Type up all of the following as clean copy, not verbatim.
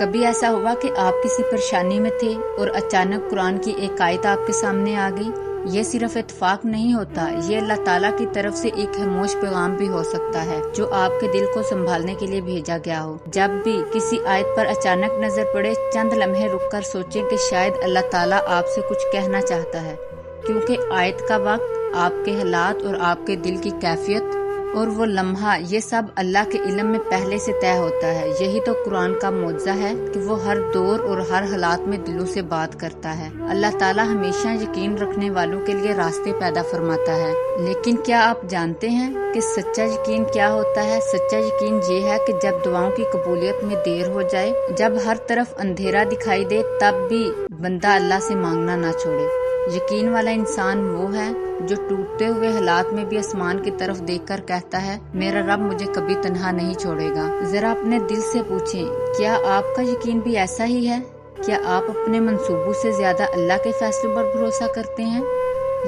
کبھی ایسا ہوا کہ آپ کسی پریشانی میں تھے اور اچانک قرآن کی ایک آیت آپ کے سامنے آ گئی؟ یہ صرف اتفاق نہیں ہوتا، یہ اللہ تعالیٰ کی طرف سے ایک خاموش پیغام بھی ہو سکتا ہے جو آپ کے دل کو سنبھالنے کے لیے بھیجا گیا ہو۔ جب بھی کسی آیت پر اچانک نظر پڑے، چند لمحے رک کر سوچیں کہ شاید اللہ تعالیٰ آپ سے کچھ کہنا چاہتا ہے، کیونکہ آیت کا وقت، آپ کے حالات اور آپ کے دل کی کیفیت اور وہ لمحہ، یہ سب اللہ کے علم میں پہلے سے طے ہوتا ہے۔ یہی تو قرآن کا معجزہ ہے کہ وہ ہر دور اور ہر حالات میں دلوں سے بات کرتا ہے۔ اللہ تعالیٰ ہمیشہ یقین رکھنے والوں کے لیے راستے پیدا فرماتا ہے۔ لیکن کیا آپ جانتے ہیں کہ سچا یقین کیا ہوتا ہے؟ سچا یقین یہ ہے کہ جب دعاؤں کی قبولیت میں دیر ہو جائے، جب ہر طرف اندھیرا دکھائی دے، تب بھی بندہ اللہ سے مانگنا نہ چھوڑے۔ یقین والا انسان وہ ہے جو ٹوٹتے ہوئے حالات میں بھی آسمان کی طرف دیکھ کر کہتا ہے، میرا رب مجھے کبھی تنہا نہیں چھوڑے گا۔ ذرا اپنے دل سے پوچھیں، کیا آپ کا یقین بھی ایسا ہی ہے؟ کیا آپ اپنے منصوبوں سے زیادہ اللہ کے فیصلوں پر بھروسہ کرتے ہیں؟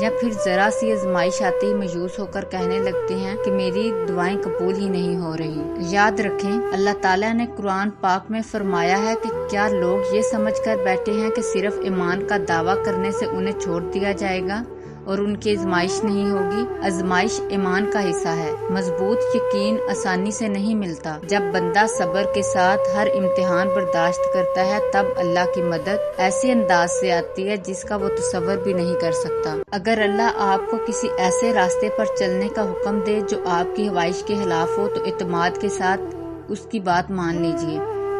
یا پھر ذرا سی آزمائش آتے ہی مایوس ہو کر کہنے لگتے ہیں کہ میری دعائیں قبول ہی نہیں ہو رہی؟ یاد رکھیں، اللہ تعالیٰ نے قرآن پاک میں فرمایا ہے کہ کیا لوگ یہ سمجھ کر بیٹھے ہیں کہ صرف ایمان کا دعویٰ کرنے سے انہیں چھوڑ دیا جائے گا اور ان کی آزمائش نہیں ہوگی؟ آزمائش ایمان کا حصہ ہے۔ مضبوط یقین آسانی سے نہیں ملتا۔ جب بندہ صبر کے ساتھ ہر امتحان برداشت کرتا ہے، تب اللہ کی مدد ایسے انداز سے آتی ہے جس کا وہ تصور بھی نہیں کر سکتا۔ اگر اللہ آپ کو کسی ایسے راستے پر چلنے کا حکم دے جو آپ کی خواہش کے خلاف ہو، تو اعتماد کے ساتھ اس کی بات مان لیجیے،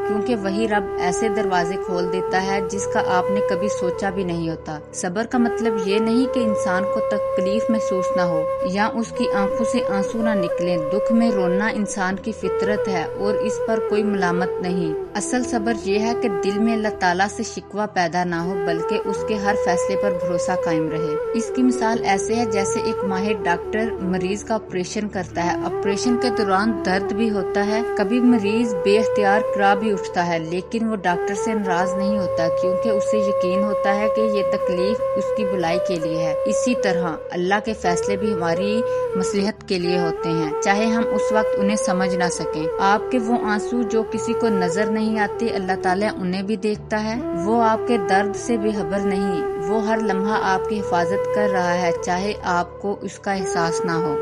کیونکہ وہی رب ایسے دروازے کھول دیتا ہے جس کا آپ نے کبھی سوچا بھی نہیں ہوتا۔ صبر کا مطلب یہ نہیں کہ انسان کو تکلیف محسوس نہ ہو یا اس کی آنکھوں سے آنسو نہ نکلیں۔ دکھ میں رونا انسان کی فطرت ہے اور اس پر کوئی ملامت نہیں۔ اصل صبر یہ ہے کہ دل میں اللہ تعالیٰ سے شکوہ پیدا نہ ہو، بلکہ اس کے ہر فیصلے پر بھروسہ قائم رہے۔ اس کی مثال ایسے ہے جیسے ایک ماہر ڈاکٹر مریض کا آپریشن کرتا ہے۔ آپریشن کے دوران درد بھی ہوتا ہے، کبھی مریض بے اختیار کرا بھی اٹھتا ہے، لیکن وہ ڈاکٹر سے ناراض نہیں ہوتا، کیونکہ اسے یقین ہوتا ہے کہ یہ تکلیف اس کی بھلائی کے لیے ہے۔ اسی طرح اللہ کے فیصلے بھی ہماری مصلحت کے لیے ہوتے ہیں، چاہے ہم اس وقت انہیں سمجھ نہ سکیں۔ آپ کے وہ آنسو جو کسی کو نظر نہیں آتے، اللہ تعالیٰ انہیں بھی دیکھتا ہے۔ وہ آپ کے درد سے بے خبر نہیں، وہ ہر لمحہ آپ کی حفاظت کر رہا ہے، چاہے آپ کو اس کا احساس نہ ہو۔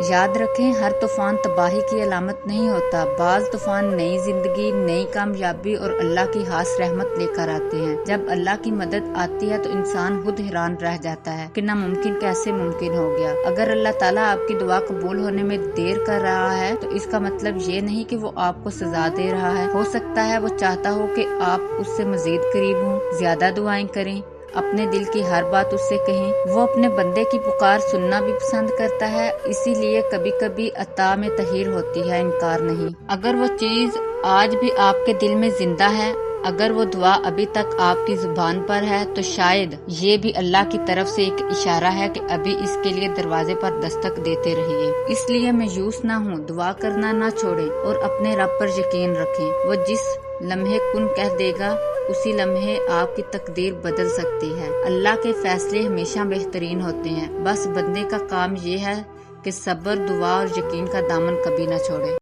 یاد رکھیں، ہر طوفان تباہی کی علامت نہیں ہوتا۔ بعض طوفان نئی زندگی، نئی کامیابی اور اللہ کی خاص رحمت لے کر آتے ہیں۔ جب اللہ کی مدد آتی ہے تو انسان خود حیران رہ جاتا ہے کہ ناممکن کیسے ممکن ہو گیا۔ اگر اللہ تعالیٰ آپ کی دعا قبول ہونے میں دیر کر رہا ہے تو اس کا مطلب یہ نہیں کہ وہ آپ کو سزا دے رہا ہے۔ ہو سکتا ہے وہ چاہتا ہو کہ آپ اس سے مزید قریب ہوں، زیادہ دعائیں کریں، اپنے دل کی ہر بات اس سے کہیں۔ وہ اپنے بندے کی پکار سننا بھی پسند کرتا ہے، اسی لیے کبھی کبھی عطا میں تاخیر ہوتی ہے، انکار نہیں۔ اگر وہ چیز آج بھی آپ کے دل میں زندہ ہے، اگر وہ دعا ابھی تک آپ کی زبان پر ہے، تو شاید یہ بھی اللہ کی طرف سے ایک اشارہ ہے کہ ابھی اس کے لیے دروازے پر دستک دیتے رہیے۔ اس لیے مایوس نہ ہوں، دعا کرنا نہ چھوڑیں اور اپنے رب پر یقین رکھیں۔ وہ جس لمحے کن کہہ دے گا، اسی لمحے آپ کی تقدیر بدل سکتی ہے۔ اللہ کے فیصلے ہمیشہ بہترین ہوتے ہیں، بس بندے کا کام یہ ہے کہ صبر، دعا اور یقین کا دامن کبھی نہ چھوڑے۔